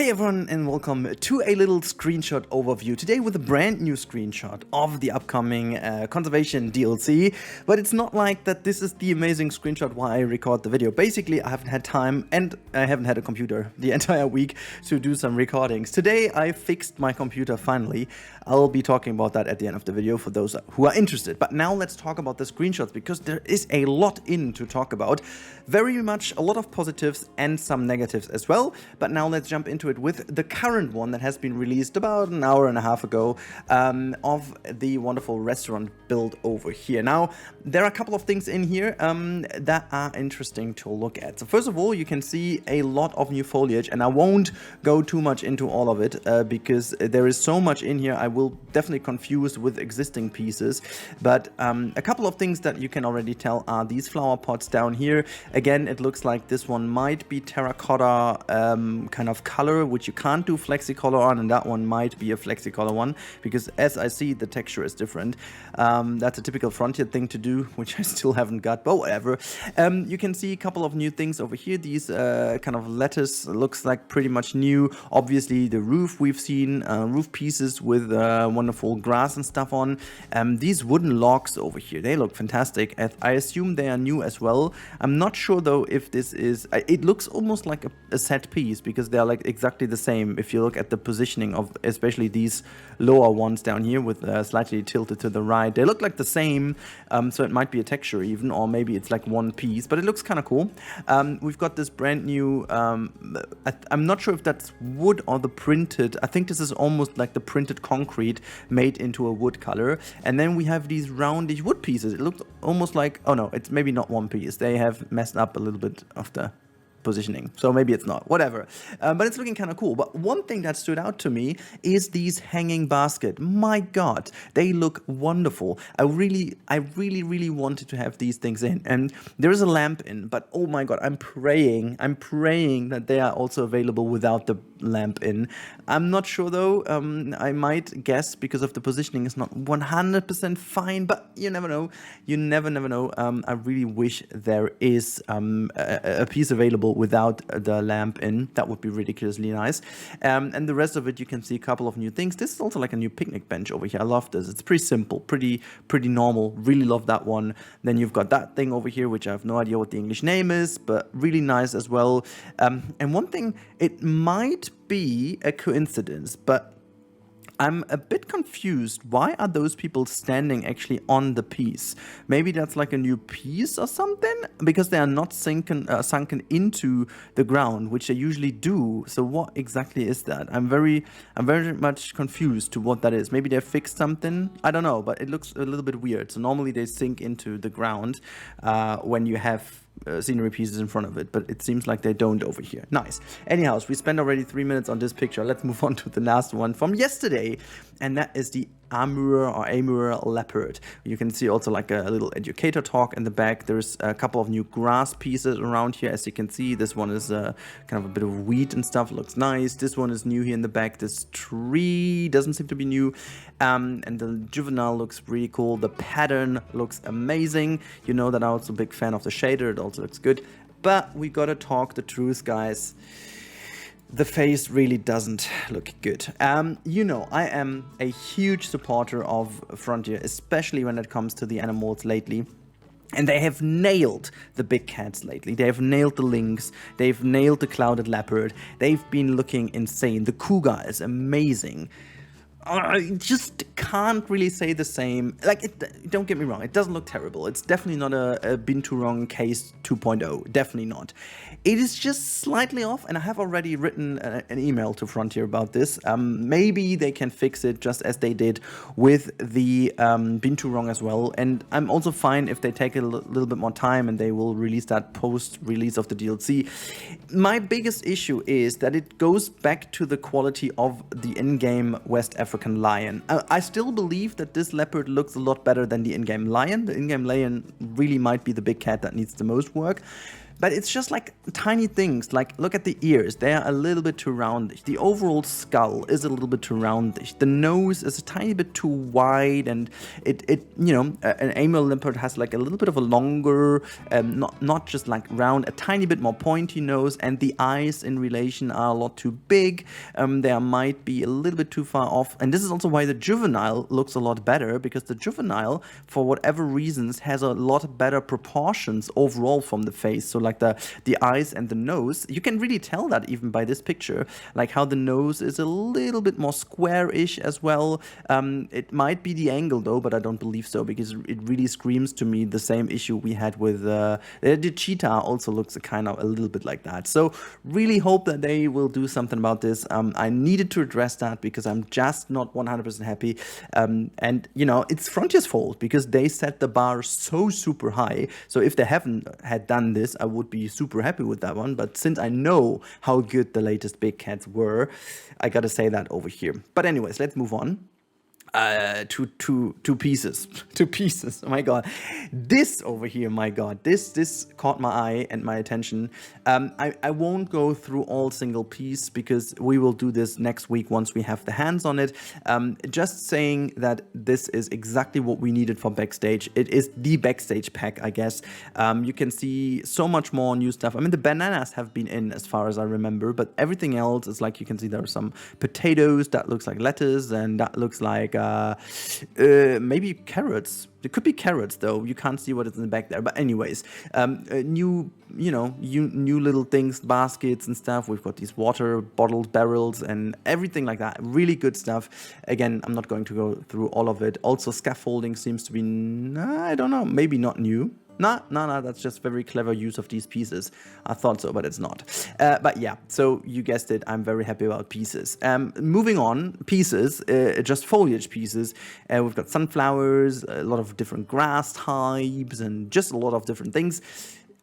Hey everyone and welcome to a little screenshot overview today with a brand new screenshot of the upcoming conservation DLC, but it's not like that this is the amazing screenshot while I record the video. Basically I haven't had time and I haven't had a computer the entire week to do some recordings. Today I fixed my computer finally. I'll be talking about that at the end of the video for those who are interested. But now let's talk about the screenshots because there is a lot to talk about. Very much a lot of positives and some negatives as well. But now let's jump into it with the current one that has been released about an hour and a half ago of the wonderful restaurant build over here. Now, there are a couple of things in here that are interesting to look at. So first of all, you can see a lot of new foliage, and I won't go too much into all of it because there is so much in here I will definitely confuse with existing pieces. But a couple of things that you can already tell are these flower pots down here. Again, it looks like this one might be terracotta kind of color, which you can't do flexicolor on, and that one might be a flexicolor one because as I see the texture is different. That's a typical Frontier thing to do, which I still haven't got, but whatever. You can see a couple of new things over here. These kind of lettuce looks like pretty much new. Obviously the roof we've seen, roof pieces with wonderful grass and stuff on. These wooden logs over here, they look fantastic. I assume they are new as well. I'm not sure though if this is, it looks almost like a set piece because they are like exactly the same if you look at the positioning of especially these lower ones down here with slightly tilted to the right. They look like the same, so it might be a texture even, or maybe it's like one piece, but it looks kind of cool. We've got this brand new, I'm not sure if that's wood or the printed, I think this is almost like the printed concrete made into a wood color. And then we have these roundish wood pieces. It looks almost like, oh no, it's maybe not one piece. They have messed up a little bit of the positioning, so maybe it's not, whatever, but it's looking kind of cool. But one thing that stood out to me is these hanging basket. My god, they look wonderful. I really wanted to have these things in, and there is a lamp in, but oh my god, I'm praying that they are also available without the lamp in. I'm not sure though. I might guess because of the positioning is not 100% fine, but you never know. You never know. I really wish there is a piece available without the lamp in. That would be ridiculously nice. And the rest of it, you can see a couple of new things. This is also like a new picnic bench over here. I love this. It's pretty simple, pretty normal. Really love that one. Then you've got that thing over here, which I have no idea what the English name is, but really nice as well. And one thing, it might be a coincidence, but I'm a bit confused. Why are those people standing actually on the piece? Maybe that's like a new piece or something? Because they are not sunken into the ground, which they usually do. So what exactly is that? I'm very much confused to what that is. Maybe they fixed something? I don't know, but it looks a little bit weird. So normally they sink into the ground when you have scenery pieces in front of it, but it seems like they don't over here. Nice. Anyhow, we spent already 3 minutes on this picture. Let's move on to the last one from yesterday, and that is the Amur Leopard. You can see also like a little educator talk in the back. There's a couple of new grass pieces around here, as you can see. This one is kind of a bit of wheat and stuff. Looks nice. This one is new here in the back. This tree doesn't seem to be new. And the juvenile looks really cool. The pattern looks amazing. You know that I'm also a big fan of the shader. It also looks good. But we gotta talk the truth, guys. The face really doesn't look good. You know, I am a huge supporter of Frontier, especially when it comes to the animals lately. And they have nailed the big cats lately. They have nailed the lynx. They've nailed the clouded leopard. They've been looking insane. The cougar is amazing. I just can't really say the same. Like, don't get me wrong, it doesn't look terrible. It's definitely not a Binturong case 2.0. Definitely not. It is just slightly off, and I have already written an email to Frontier about this. Maybe they can fix it just as they did with the Binturong as well. And I'm also fine if they take a little bit more time and they will release that post-release of the DLC. My biggest issue is that it goes back to the quality of the in-game West African lion. I still believe that this leopard looks a lot better than the in-game lion. The in-game lion really might be the big cat that needs the most work. But it's just like tiny things, like look at the ears, they are a little bit too roundish. The overall skull is a little bit too roundish. The nose is a tiny bit too wide, and an Amur Leopard has like a little bit of a longer, not just like round, a tiny bit more pointy nose, and the eyes in relation are a lot too big. They might be a little bit too far off, and this is also why the juvenile looks a lot better, because the juvenile, for whatever reasons, has a lot better proportions overall from the face. So like the eyes and the nose, you can really tell that even by this picture, like how the nose is a little bit more square-ish as well. It might be the angle though, but I don't believe so, because it really screams to me the same issue we had with the cheetah also looks kind of a little bit like that. So really hope that they will do something about this. I needed to address that because I'm just not 100% happy. And it's Frontier's fault, because they set the bar so super high. So if they haven't had done this, I would be super happy with that one. But since I know how good the latest big cats were, I gotta say that over here. But anyways, let's move on. Two pieces. Oh my god, this over here, my god, this caught my eye and my attention. I won't go through all single piece, because we will do this next week once we have the hands on it. Just saying that this is exactly what we needed for Backstage. It is the Backstage pack, I guess. You can see so much more new stuff. I mean, the bananas have been in as far as I remember, but everything else is like, you can see there are some potatoes, that looks like lettuce, and that looks like maybe carrots. It could be carrots though. You can't see what is in the back there. But anyways, new little things, baskets and stuff. We've got these water bottles, barrels, and everything like that. Really good stuff. Again, I'm not going to go through all of it. Also, scaffolding seems to be, I don't know, maybe not new. No, that's just very clever use of these pieces. I thought so, but it's not. But yeah, so you guessed it, I'm very happy about pieces. Moving on, pieces, just foliage pieces. We've got sunflowers, a lot of different grass types, and just a lot of different things.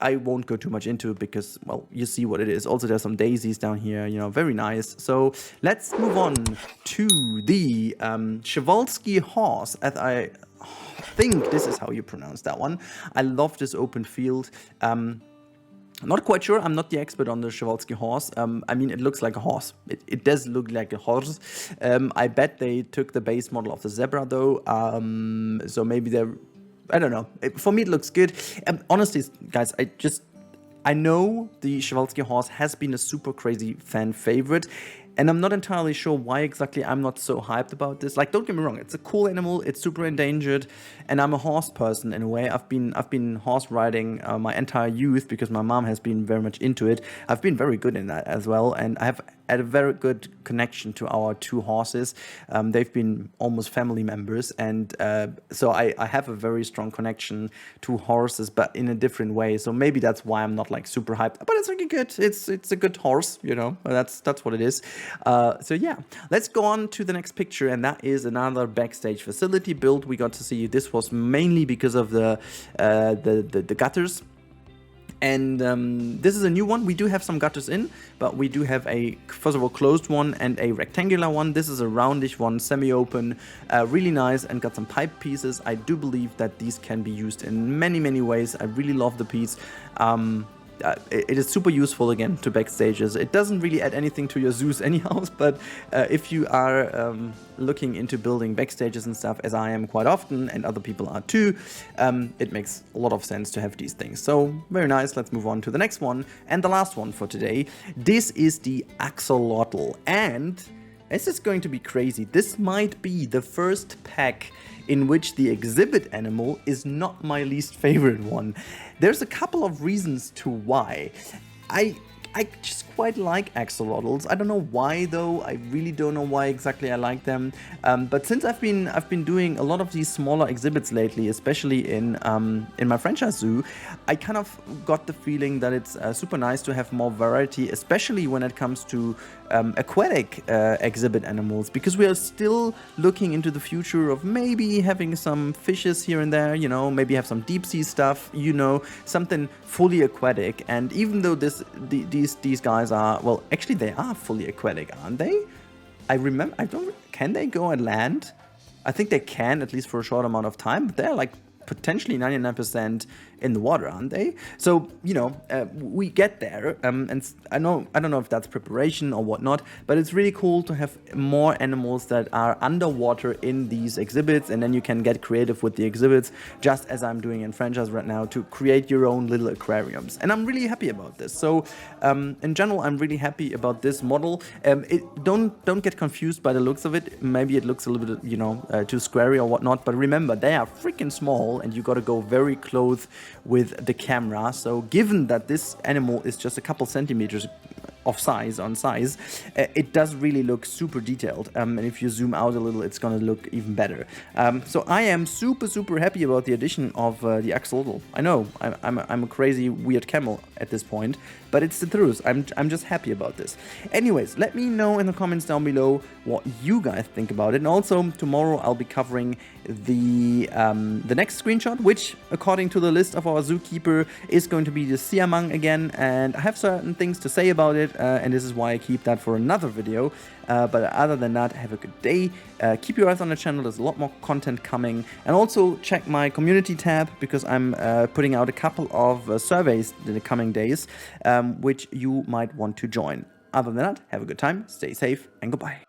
I won't go too much into it because, well, you see what it is. Also, there's some daisies down here, very nice. So let's move on to the Schwalski Horse, as I think this is how you pronounce that one. I love this open field. Not quite sure. I'm not the expert on the Schwalski Horse. I mean, it looks like a horse. It does look like a horse. I bet they took the base model of the zebra, though. So maybe they're... I don't know. For me, it looks good. Honestly, guys, I know the Schwalski Horse has been a super crazy fan favorite. And I'm not entirely sure why exactly I'm not so hyped about this. Like, don't get me wrong, it's a cool animal, it's super endangered, and I'm a horse person in a way. I've been horse riding my entire youth because my mom has been very much into it. I've been very good in that as well, and I have had a very good connection to our two horses. They've been almost family members, and so I have a very strong connection to horses, but in a different way. So maybe that's why I'm not like super hyped, but it's really good. It's a good horse, that's what it is. So yeah, let's go on to the next picture, and that is another Backstage Facility build. We got to see this was mainly because of the gutters. And this is a new one. We do have some gutters in, but we do have first of all, closed one and a rectangular one. This is a roundish one, semi-open, really nice, and got some pipe pieces. I do believe that these can be used in many, many ways. I really love the piece. It is super useful, again, to backstages. It doesn't really add anything to your zoos anyhow, but if you are looking into building backstages and stuff, as I am quite often, and other people are too, it makes a lot of sense to have these things. So, very nice. Let's move on to the next one, and the last one for today. This is the Axolotl, and this is going to be crazy. This might be the first pack in which the exhibit animal is not my least favorite one. There's a couple of reasons to why. I just quite like axolotls. I don't know why though. I really don't know why exactly I like them. But since I've been doing a lot of these smaller exhibits lately, especially in my franchise zoo, I kind of got the feeling that it's super nice to have more variety, especially when it comes to aquatic exhibit animals, because we are still looking into the future of maybe having some fishes here and there, maybe have some deep sea stuff, something fully aquatic. And even though these guys are, well, actually they are fully aquatic, aren't they? Can they go on land? I think they can, at least for a short amount of time, but they're like potentially 99% in the water, aren't they? So, you know, we get there, and I don't know if that's preparation or whatnot, but it's really cool to have more animals that are underwater in these exhibits, and then you can get creative with the exhibits, just as I'm doing in franchise right now, to create your own little aquariums. And I'm really happy about this. So, in general, I'm really happy about this model. Don't get confused by the looks of it. Maybe it looks a little bit, you know, too squarey or whatnot, but remember, they are freaking small, and you got to go very close with the camera. So given that this animal is just a couple centimeters of size, it does really look super detailed, and if you zoom out a little, it's gonna look even better. So I am super happy about the addition of the Axolotl. I know I'm a crazy weird camel at this point, but it's the truth. I'm just happy about this. Anyways, let me know in the comments down below what you guys think about it. And also tomorrow I'll be covering the next screenshot, which according to the list of our zookeeper is going to be the siamang again, and I have certain things to say about it, and this is why I keep that for another video. But other than that, have a good day. Keep your eyes on the channel. There's a lot more content coming, and also check my community tab, because I'm putting out a couple of surveys in the coming days, which you might want to join. Other than that, have a good time, stay safe, and goodbye.